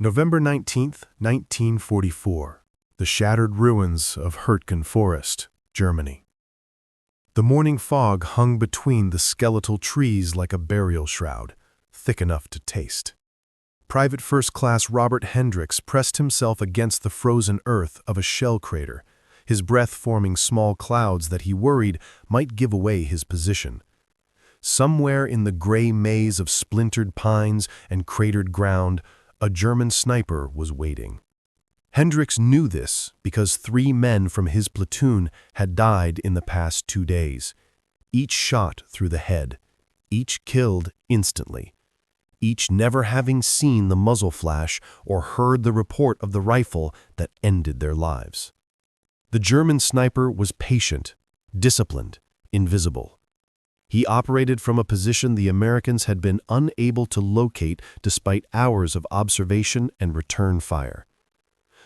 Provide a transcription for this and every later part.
November 19th, 1944. The shattered ruins of Hürtgen Forest, Germany. The morning fog hung between the skeletal trees like a burial shroud, thick enough to taste. Private First Class Robert Hendricks pressed himself against the frozen earth of a shell crater, his breath forming small clouds that he worried might give away his position. Somewhere in the gray maze of splintered pines and cratered ground, a German sniper was waiting. Hendricks knew this because 3 men from his platoon had died in the past 2 days, each shot through the head, each killed instantly, each never having seen the muzzle flash or heard the report of the rifle that ended their lives. The German sniper was patient, disciplined, invisible. He operated from a position the Americans had been unable to locate despite hours of observation and return fire.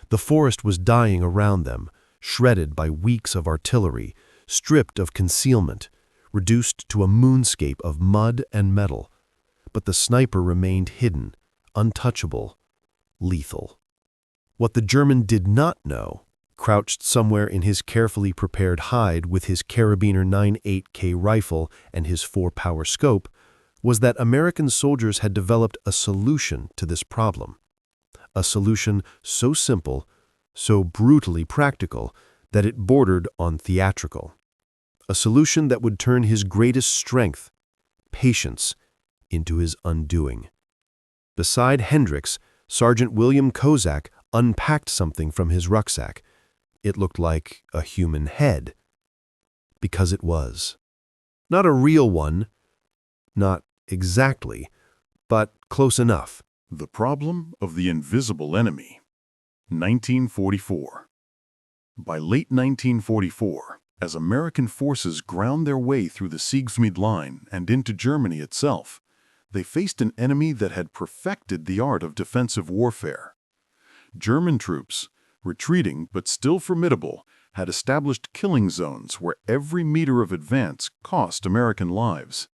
The forest was dying around them, shredded by weeks of artillery, stripped of concealment, reduced to a moonscape of mud and metal. But the sniper remained hidden, untouchable, lethal. What the German did not know, crouched somewhere in his carefully prepared hide with his carabiner 9.8K rifle and his 4-power scope, was that American soldiers had developed a solution to this problem. A solution so simple, so brutally practical, that it bordered on theatrical. A solution that would turn his greatest strength, patience, into his undoing. Beside Hendricks, Sergeant William Kozak unpacked something from his rucksack. It looked like a human head. Because it was. Not a real one, not exactly, but close enough. The Problem of the Invisible Enemy, 1944. By late 1944, as American forces ground their way through the Siegesmied Line and into Germany itself, they faced an enemy that had perfected the art of defensive warfare. German troops, retreating but still formidable, had established killing zones where every meter of advance cost American lives.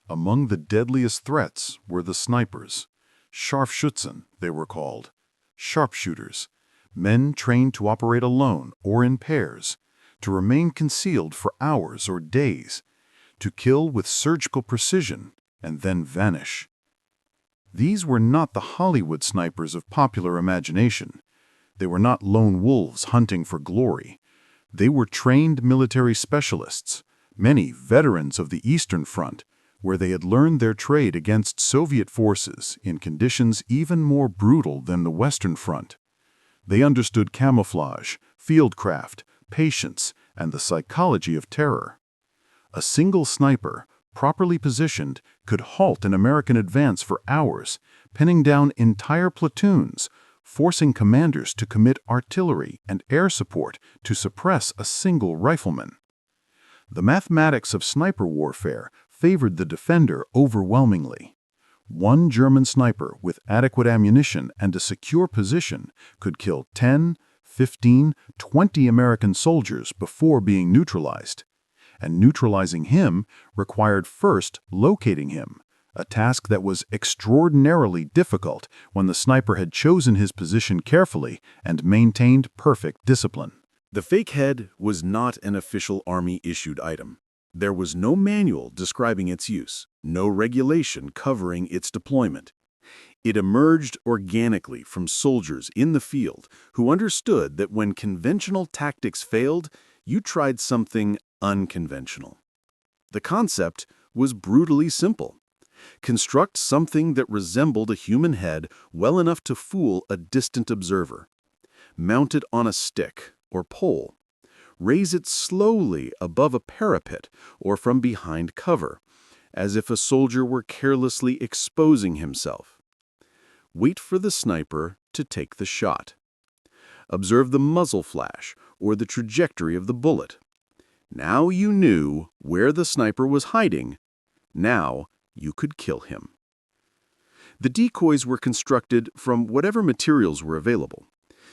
Among the deadliest threats were the snipers. Scharfschützen, they were called. Sharpshooters, men trained to operate alone or in pairs, to remain concealed for hours or days, to kill with surgical precision and then vanish. These were not the Hollywood snipers of popular imagination. They were not lone wolves hunting for glory. They were trained military specialists, many veterans of the Eastern Front, where they had learned their trade against Soviet forces in conditions even more brutal than the Western Front. They understood camouflage, fieldcraft, patience, and the psychology of terror. A single sniper, properly positioned, could halt an American advance for hours, pinning down entire platoons, forcing commanders to commit artillery and air support to suppress a single rifleman. The mathematics of sniper warfare favored the defender overwhelmingly. One German sniper with adequate ammunition and a secure position could kill 10, 15, 20 American soldiers before being neutralized. And neutralizing him required first locating him, a task that was extraordinarily difficult when the sniper had chosen his position carefully and maintained perfect discipline. The fake head was not an official Army-issued item. There was no manual describing its use, no regulation covering its deployment. It emerged organically from soldiers in the field who understood that when conventional tactics failed, you tried something unconventional. The concept was brutally simple. Construct something that resembled a human head well enough to fool a distant observer. Mount it on a stick or pole. Raise it slowly above a parapet or from behind cover, as if a soldier were carelessly exposing himself. Wait for the sniper to take the shot. Observe the muzzle flash or the trajectory of the bullet. Now you knew where the sniper was hiding. Now you could kill him. The decoys were constructed from whatever materials were available.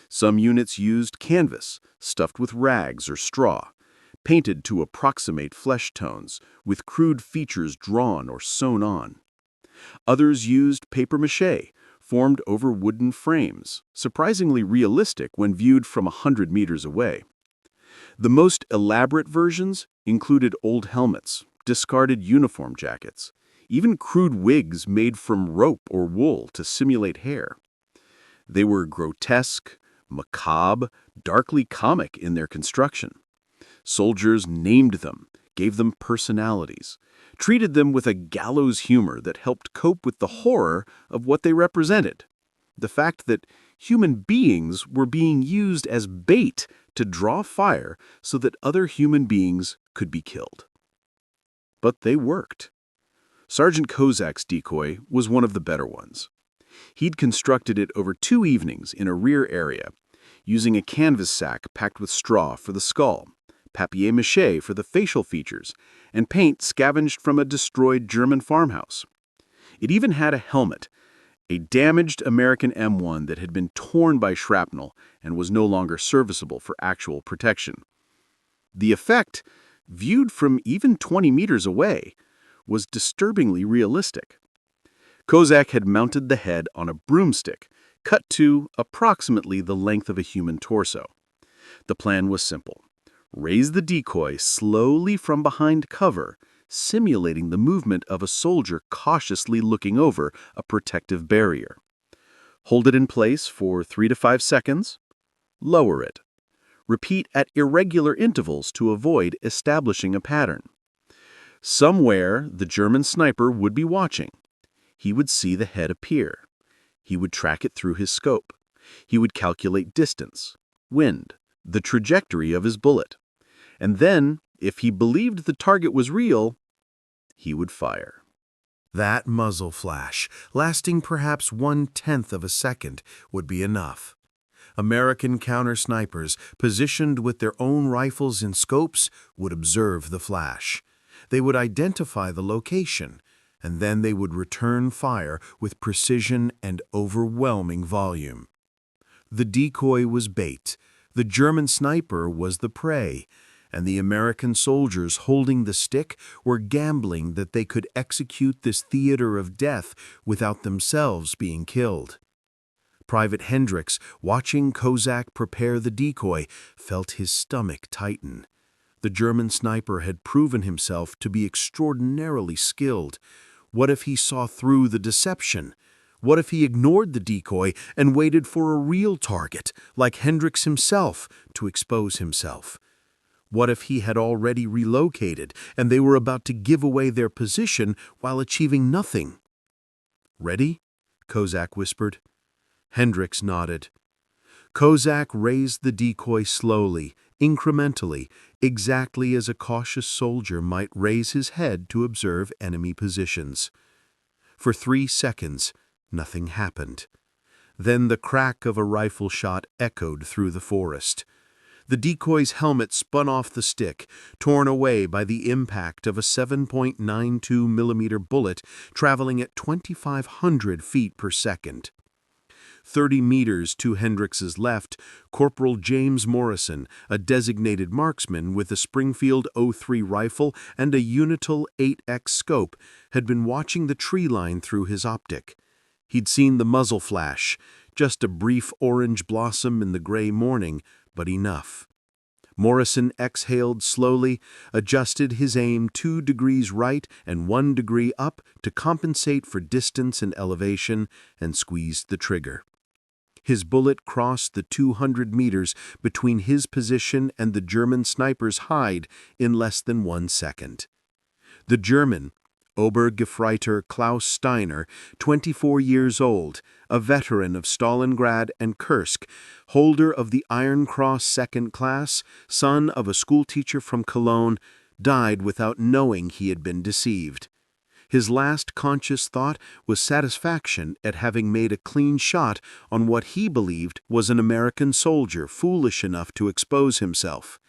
Some units used canvas, stuffed with rags or straw, painted to approximate flesh tones, with crude features drawn or sewn on. Others used papier-mâché, formed over wooden frames, surprisingly realistic when viewed from 100 meters away. The most elaborate versions included old helmets, discarded uniform jackets, even crude wigs made from rope or wool to simulate hair. They were grotesque, macabre, darkly comic in their construction. Soldiers named them, gave them personalities, treated them with a gallows humor that helped cope with the horror of what they represented. The fact that human beings were being used as bait to draw fire so that other human beings could be killed. But they worked. Sergeant Kozak's decoy was one of the better ones. He'd constructed it over 2 evenings in a rear area, using a canvas sack packed with straw for the skull, papier-mâché for the facial features, and paint scavenged from a destroyed German farmhouse. It even had a helmet, a damaged American M1 that had been torn by shrapnel and was no longer serviceable for actual protection. The effect, viewed from even 20 meters away, was disturbingly realistic. Kozak had mounted the head on a broomstick, cut to approximately the length of a human torso. The plan was simple. Raise the decoy slowly from behind cover, simulating the movement of a soldier cautiously looking over a protective barrier. Hold it in place for 3 to 5 seconds. Lower it. Repeat at irregular intervals to avoid establishing a pattern. Somewhere, the German sniper would be watching. He would see the head appear. He would track it through his scope. He would calculate distance, wind, the trajectory of his bullet. And then, if he believed the target was real, he would fire. That muzzle flash, lasting perhaps 1/10 of a second, would be enough. American counter-snipers, positioned with their own rifles and scopes, would observe the flash. They would identify the location, and then they would return fire with precision and overwhelming volume. The decoy was bait, the German sniper was the prey, and the American soldiers holding the stick were gambling that they could execute this theater of death without themselves being killed. Private Hendricks, watching Kozak prepare the decoy, felt his stomach tighten. The German sniper had proven himself to be extraordinarily skilled. What if he saw through the deception? What if he ignored the decoy and waited for a real target, like Hendricks himself, to expose himself? What if he had already relocated and they were about to give away their position while achieving nothing? "Ready?" Kozak whispered. Hendricks nodded. Kozak raised the decoy slowly, incrementally, exactly as a cautious soldier might raise his head to observe enemy positions. For 3 seconds, nothing happened. Then the crack of a rifle shot echoed through the forest. The decoy's helmet spun off the stick, torn away by the impact of a 7.92 millimeter bullet traveling at 2,500 feet per second. 30 meters to Hendricks's left, Corporal James Morrison, a designated marksman with a Springfield .03 rifle and a Unitil 8X scope, had been watching the tree line through his optic. He'd seen the muzzle flash, just a brief orange blossom in the gray morning, but enough. Morrison exhaled slowly, adjusted his aim 2 degrees right and 1 degree up to compensate for distance and elevation, and squeezed the trigger. His bullet crossed the 200 meters between his position and the German sniper's hide in less than 1 second. The German, Obergefreiter Klaus Steiner, 24 years old, a veteran of Stalingrad and Kursk, holder of the Iron Cross Second Class, son of a schoolteacher from Cologne, died without knowing he had been deceived. His last conscious thought was satisfaction at having made a clean shot on what he believed was an American soldier foolish enough to expose himself.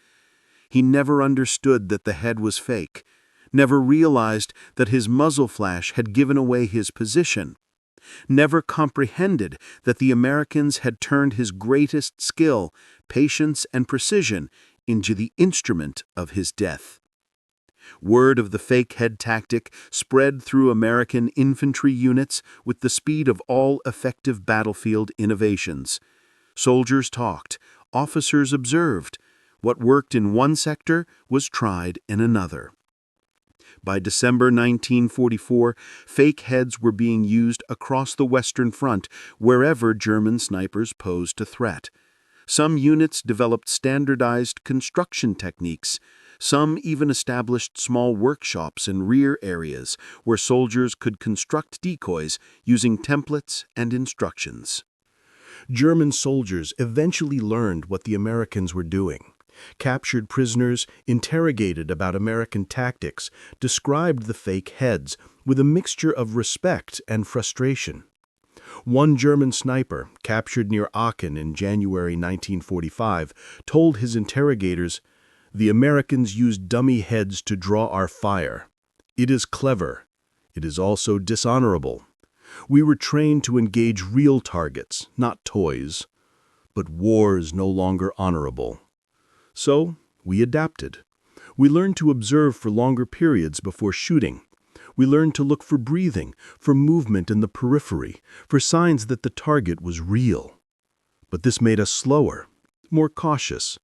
He never understood that the head was fake, never realized that his muzzle flash had given away his position, never comprehended that the Americans had turned his greatest skill, patience, and precision into the instrument of his death. Word of the fake head tactic spread through American infantry units with the speed of all effective battlefield innovations. Soldiers talked, officers observed. What worked in one sector was tried in another. By December 1944, fake heads were being used across the Western Front wherever German snipers posed a threat. Some units developed standardized construction techniques. Some even established small workshops in rear areas where soldiers could construct decoys using templates and instructions. German soldiers eventually learned what the Americans were doing. Captured prisoners, interrogated about American tactics, described the fake heads with a mixture of respect and frustration. One German sniper, captured near Aachen in January 1945, told his interrogators, "The Americans use dummy heads to draw our fire. It is clever. It is also dishonorable. We were trained to engage real targets, not toys. But war is no longer honorable." So, we adapted. We learned to observe for longer periods before shooting. We learned to look for breathing, for movement in the periphery, for signs that the target was real. But this made us slower, more cautious.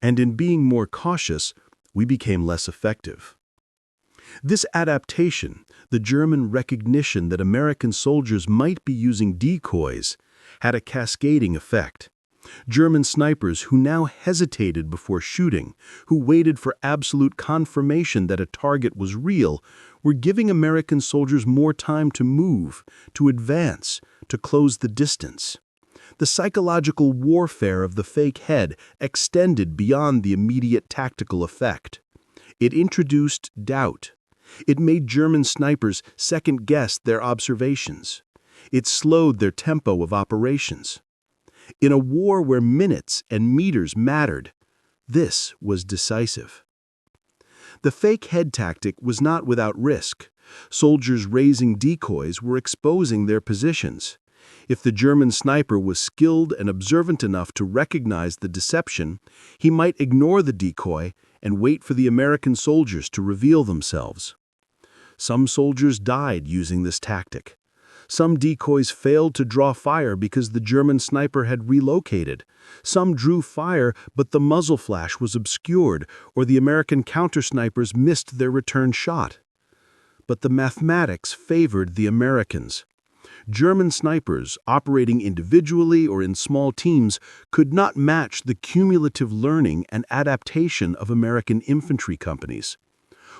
And in being more cautious, we became less effective. This adaptation, the German recognition that American soldiers might be using decoys, had a cascading effect. German snipers who now hesitated before shooting, who waited for absolute confirmation that a target was real, were giving American soldiers more time to move, to advance, to close the distance. The psychological warfare of the fake head extended beyond the immediate tactical effect. It introduced doubt. It made German snipers second-guess their observations. It slowed their tempo of operations. In a war where minutes and meters mattered, this was decisive. The fake head tactic was not without risk. Soldiers raising decoys were exposing their positions. If the German sniper was skilled and observant enough to recognize the deception, he might ignore the decoy and wait for the American soldiers to reveal themselves. Some soldiers died using this tactic. Some decoys failed to draw fire because the German sniper had relocated. Some drew fire, but the muzzle flash was obscured, or the American counter-snipers missed their return shot. But the mathematics favored the Americans. German snipers, operating individually or in small teams, could not match the cumulative learning and adaptation of American infantry companies.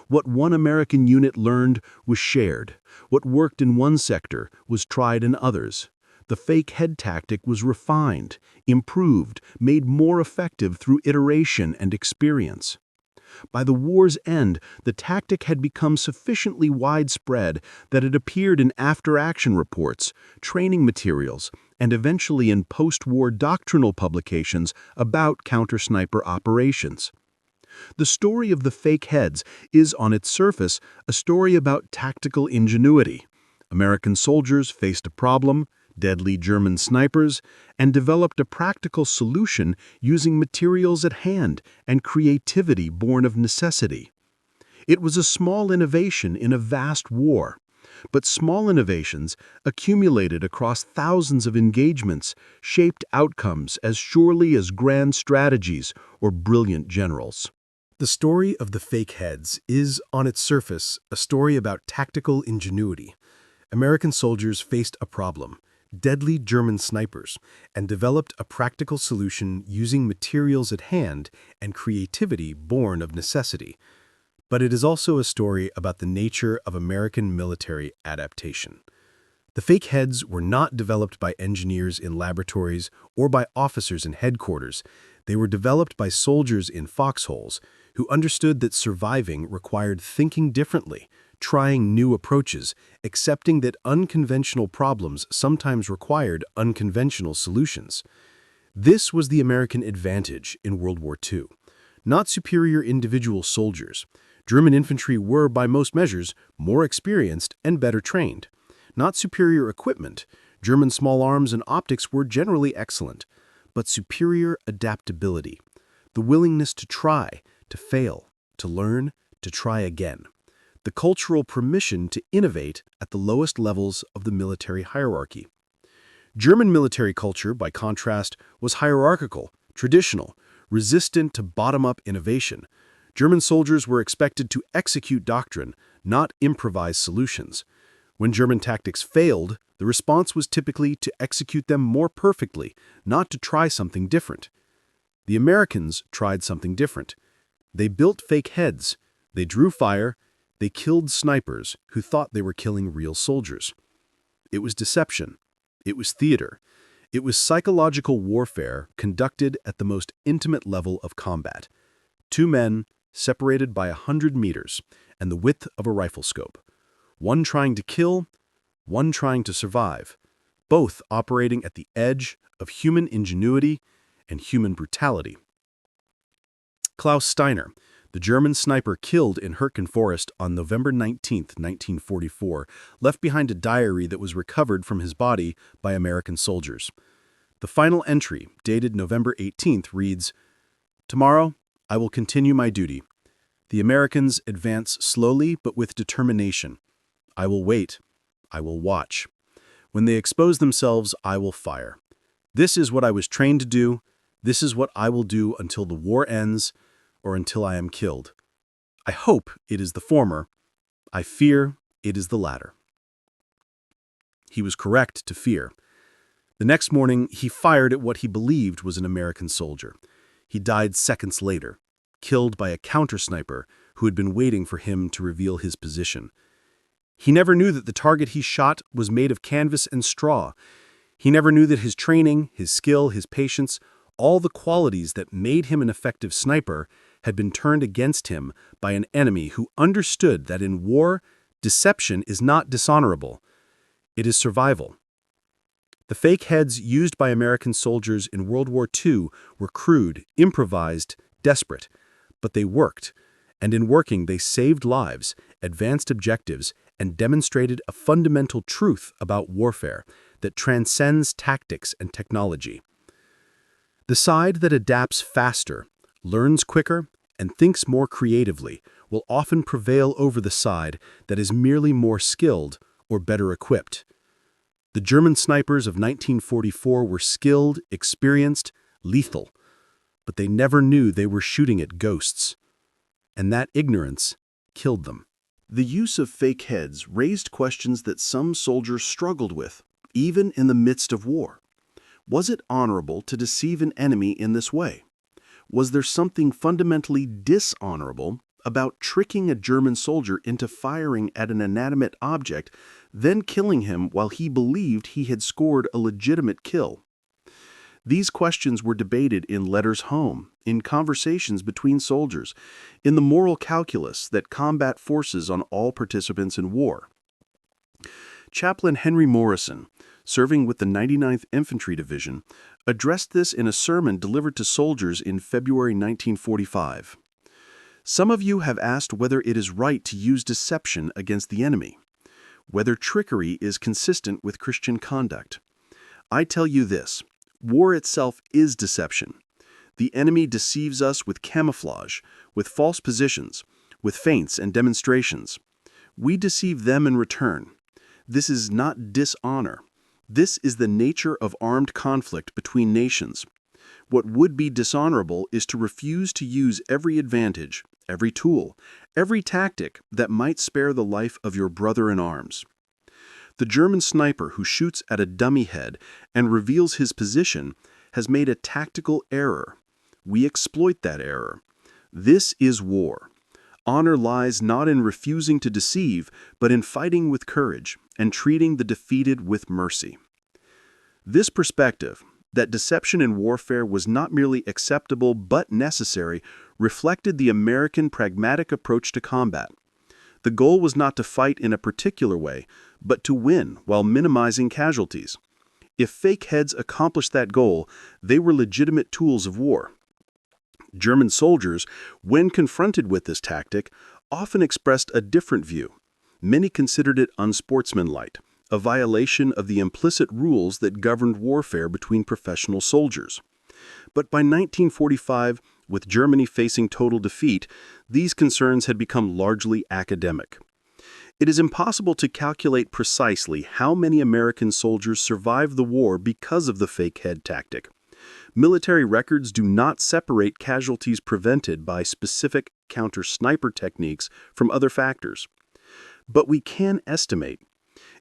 What one American unit learned was shared. What worked in one sector was tried in others. The fake head tactic was refined, improved, made more effective through iteration and experience. By the war's end, the tactic had become sufficiently widespread that it appeared in after-action reports, training materials, and eventually in post-war doctrinal publications about counter-sniper operations. The story of the fake heads is, on its surface, a story about tactical ingenuity. American soldiers faced a problem, deadly German snipers, and developed a practical solution using materials at hand and creativity born of necessity. It was a small innovation in a vast war, but small innovations, accumulated across thousands of engagements, shaped outcomes as surely as grand strategies or brilliant generals. The story of the fake heads is, on its surface, a story about tactical ingenuity. American soldiers faced a problem, deadly German snipers, and developed a practical solution using materials at hand and creativity born of necessity. But it is also a story about the nature of American military adaptation. The fake heads were not developed by engineers in laboratories or by officers in headquarters. They were developed by soldiers in foxholes who understood that surviving required thinking differently, trying new approaches, accepting that unconventional problems sometimes required unconventional solutions. This was the American advantage in World War II. Not superior individual soldiers. German infantry were, by most measures, more experienced and better trained. Not superior equipment. German small arms and optics were generally excellent. But superior adaptability. The willingness to try, to fail, to learn, to try again, the cultural permission to innovate at the lowest levels of the military hierarchy. German military culture, by contrast, was hierarchical, traditional, resistant to bottom-up innovation. German soldiers were expected to execute doctrine, not improvise solutions. When German tactics failed, the response was typically to execute them more perfectly, not to try something different. The Americans tried something different. They built fake heads, they drew fire, they killed snipers who thought they were killing real soldiers. It was deception. It was theater. It was psychological warfare conducted at the most intimate level of combat. Two men, separated by 100 meters and the width of a rifle scope. One trying to kill, one trying to survive, both operating at the edge of human ingenuity and human brutality. Klaus Steiner, the German sniper killed in Hürtgen Forest on November 19, 1944, left behind a diary that was recovered from his body by American soldiers. The final entry, dated November 18th, reads, "Tomorrow, I will continue my duty. The Americans advance slowly but with determination. I will wait. I will watch. When they expose themselves, I will fire. This is what I was trained to do. This is what I will do until the war ends or until I am killed. I hope it is the former. I fear it is the latter." He was correct to fear. The next morning, he fired at what he believed was an American soldier. He died seconds later, killed by a counter-sniper who had been waiting for him to reveal his position. He never knew that the target he shot was made of canvas and straw. He never knew that his training, his skill, his patience, all the qualities that made him an effective sniper had been turned against him by an enemy who understood that in war, deception is not dishonorable. It is survival. The fake heads used by American soldiers in World War II were crude, improvised, desperate, but they worked, and in working they saved lives, advanced objectives, and demonstrated a fundamental truth about warfare that transcends tactics and technology. The side that adapts faster, learns quicker, and thinks more creatively will often prevail over the side that is merely more skilled or better equipped. The German snipers of 1944 were skilled, experienced, lethal, but they never knew they were shooting at ghosts, and that ignorance killed them. The use of fake heads raised questions that some soldiers struggled with, even in the midst of war. Was it honorable to deceive an enemy in this way? Was there something fundamentally dishonorable about tricking a German soldier into firing at an inanimate object, then killing him while he believed he had scored a legitimate kill? These questions were debated in letters home, in conversations between soldiers, in the moral calculus that combat forces on all participants in war. Chaplain Henry Morrison, serving with the 99th Infantry Division, addressed this in a sermon delivered to soldiers in February 1945. "Some of you have asked whether it is right to use deception against the enemy, whether trickery is consistent with Christian conduct. I tell you this, war itself is deception. The enemy deceives us with camouflage, with false positions, with feints and demonstrations. We deceive them in return. This is not dishonor. This is the nature of armed conflict between nations. What would be dishonorable is to refuse to use every advantage, every tool, every tactic that might spare the life of your brother in arms. The German sniper who shoots at a dummy head and reveals his position has made a tactical error. We exploit that error. This is war. Honor lies not in refusing to deceive, but in fighting with courage and treating the defeated with mercy." This perspective, that deception in warfare was not merely acceptable but necessary, reflected the American pragmatic approach to combat. The goal was not to fight in a particular way, but to win while minimizing casualties. If fake heads accomplished that goal, they were legitimate tools of war. German soldiers, when confronted with this tactic, often expressed a different view. Many considered it unsportsmanlike, a violation of the implicit rules that governed warfare between professional soldiers. But by 1945, With Germany facing total defeat, these concerns had become largely academic. It is impossible to calculate precisely how many American soldiers survived the war because of the fake head tactic. Military records do not separate casualties prevented by specific counter-sniper techniques from other factors. But we can estimate.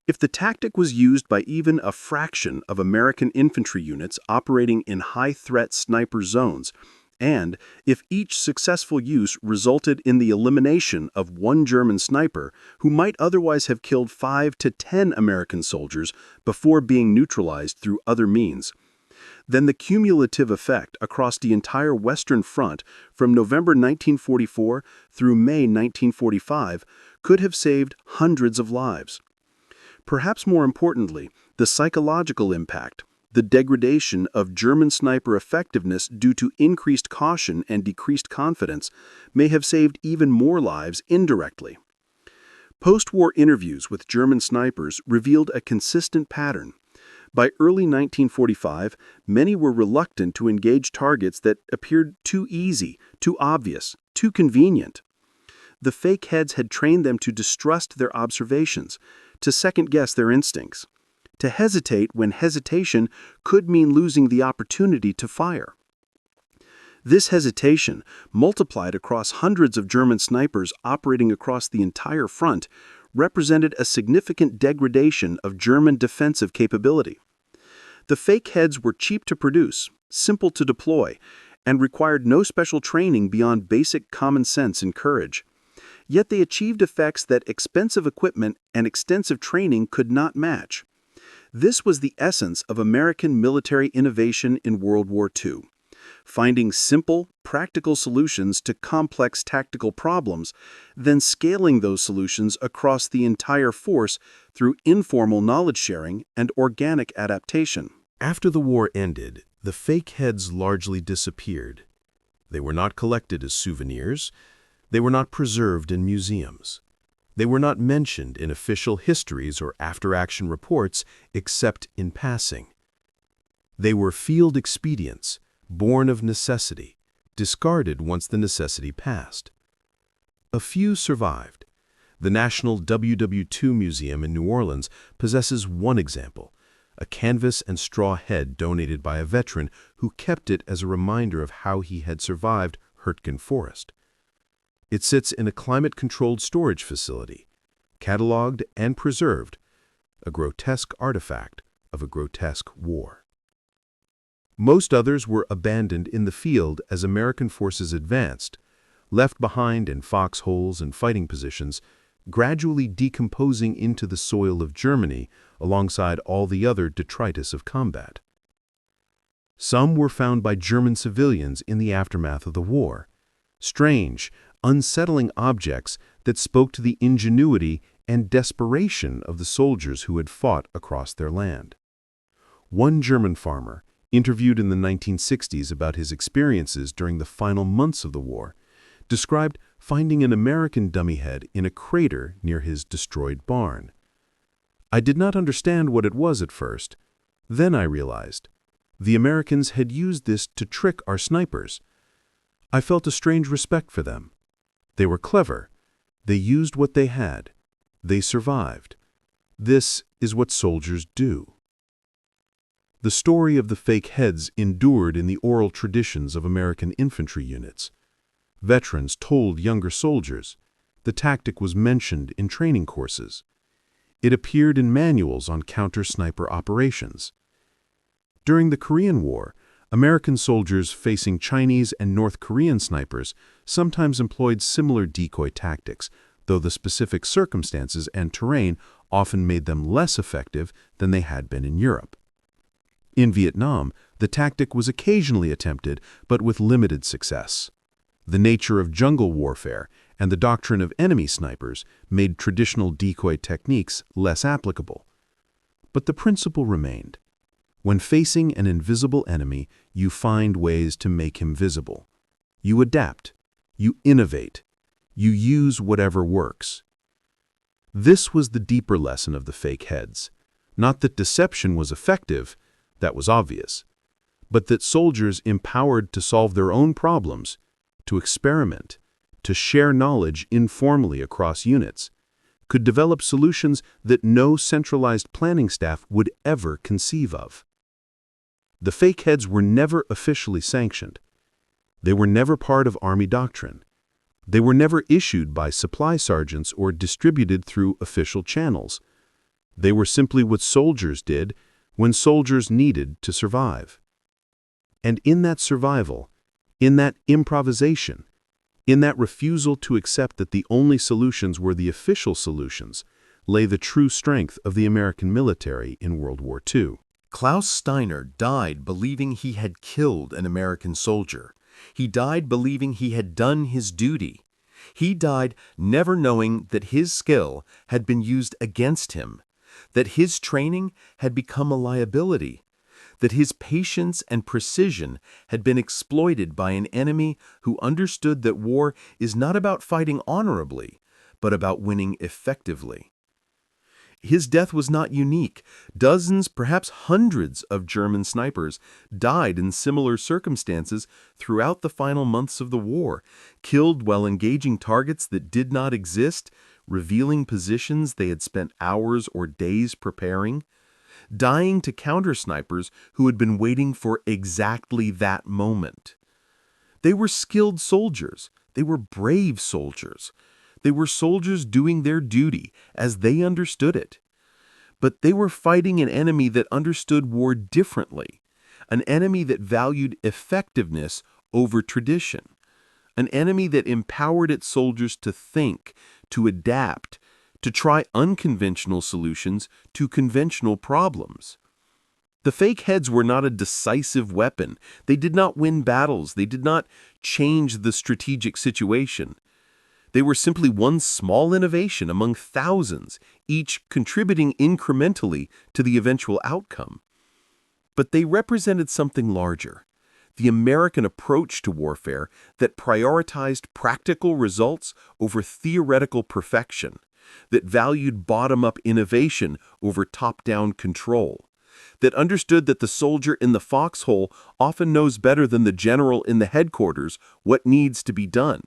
If the tactic was used by even a fraction of American infantry units operating in high-threat sniper zones, and if each successful use resulted in the elimination of one German sniper who might otherwise have killed 5 to 10 American soldiers before being neutralized through other means, then the cumulative effect across the entire Western Front from November 1944 through May 1945 could have saved hundreds of lives. Perhaps more importantly, the psychological impact, the degradation of German sniper effectiveness due to increased caution and decreased confidence, may have saved even more lives indirectly. Post-war interviews with German snipers revealed a consistent pattern. By early 1945, many were reluctant to engage targets that appeared too easy, too obvious, too convenient. The fake heads had trained them to distrust their observations, to second-guess their instincts, to hesitate when hesitation could mean losing the opportunity to fire. This hesitation, multiplied across hundreds of German snipers operating across the entire front, represented a significant degradation of German defensive capability. The fake heads were cheap to produce, simple to deploy, and required no special training beyond basic common sense and courage. Yet they achieved effects that expensive equipment and extensive training could not match. This was the essence of American military innovation in World War II. Finding simple, practical solutions to complex tactical problems, then scaling those solutions across the entire force through informal knowledge sharing and organic adaptation. After the war ended, the fake heads largely disappeared. They were not collected as souvenirs. They were not preserved in museums. They were not mentioned in official histories or after-action reports except in passing. They were field expedients, born of necessity, discarded once the necessity passed. A few survived. The National WWII Museum in New Orleans possesses one example, a canvas and straw head donated by a veteran who kept it as a reminder of how he had survived Hürtgen Forest. It sits in a climate-controlled storage facility, cataloged and preserved, a grotesque artifact of a grotesque war. Most others were abandoned in the field as American forces advanced, left behind in foxholes and fighting positions, gradually decomposing into the soil of Germany alongside all the other detritus of combat. Some were found by German civilians in the aftermath of the war, strange, unsettling objects that spoke to the ingenuity and desperation of the soldiers who had fought across their land. One German farmer, interviewed in the 1960s about his experiences during the final months of the war, described finding an American dummy head in a crater near his destroyed barn. "I did not understand what it was at first. Then I realized. The Americans had used this to trick our snipers. I felt a strange respect for them. They were clever. They used what they had. They survived. This is what soldiers do." The story of the fake heads endured in the oral traditions of American infantry units. Veterans told younger soldiers. The tactic was mentioned in training courses. It appeared in manuals on counter-sniper operations. During the Korean War, American soldiers facing Chinese and North Korean snipers sometimes employed similar decoy tactics, though the specific circumstances and terrain often made them less effective than they had been in Europe. In Vietnam, the tactic was occasionally attempted, but with limited success. The nature of jungle warfare and the doctrine of enemy snipers made traditional decoy techniques less applicable. But the principle remained. When facing an invisible enemy, you find ways to make him visible. You adapt. You innovate. You use whatever works. This was the deeper lesson of the fake heads. Not that deception was effective, that was obvious, but that soldiers empowered to solve their own problems, to experiment, to share knowledge informally across units, could develop solutions that no centralized planning staff would ever conceive of. The fake heads were never officially sanctioned. They were never part of Army doctrine. They were never issued by supply sergeants or distributed through official channels. They were simply what soldiers did when soldiers needed to survive. And in that survival, in that improvisation, in that refusal to accept that the only solutions were the official solutions, lay the true strength of the American military in World War II. Klaus Steiner died believing he had killed an American soldier. He died believing he had done his duty. He died never knowing that his skill had been used against him, that his training had become a liability, that his patience and precision had been exploited by an enemy who understood that war is not about fighting honorably, but about winning effectively. His death was not unique. Dozens, perhaps hundreds of German snipers died in similar circumstances throughout the final months of the war, killed while engaging targets that did not exist, revealing positions they had spent hours or days preparing, dying to counter-snipers who had been waiting for exactly that moment. They were skilled soldiers. They were brave soldiers. They were soldiers doing their duty as they understood it. But they were fighting an enemy that understood war differently, an enemy that valued effectiveness over tradition, an enemy that empowered its soldiers to think, to adapt, to try unconventional solutions to conventional problems. The fake heads were not a decisive weapon. They did not win battles. They did not change the strategic situation. They were simply one small innovation among thousands, each contributing incrementally to the eventual outcome. But they represented something larger, the American approach to warfare that prioritized practical results over theoretical perfection, that valued bottom-up innovation over top-down control, that understood that the soldier in the foxhole often knows better than the general in the headquarters what needs to be done.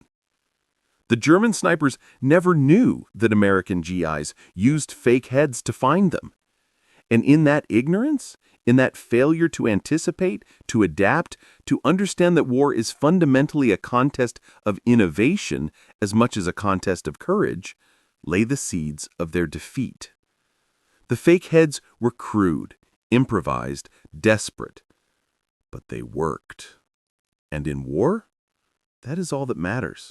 The German snipers never knew that American GIs used fake heads to find them. And in that ignorance, in that failure to anticipate, to adapt, to understand that war is fundamentally a contest of innovation as much as a contest of courage, lay the seeds of their defeat. The fake heads were crude, improvised, desperate, but they worked. And in war, that is all that matters.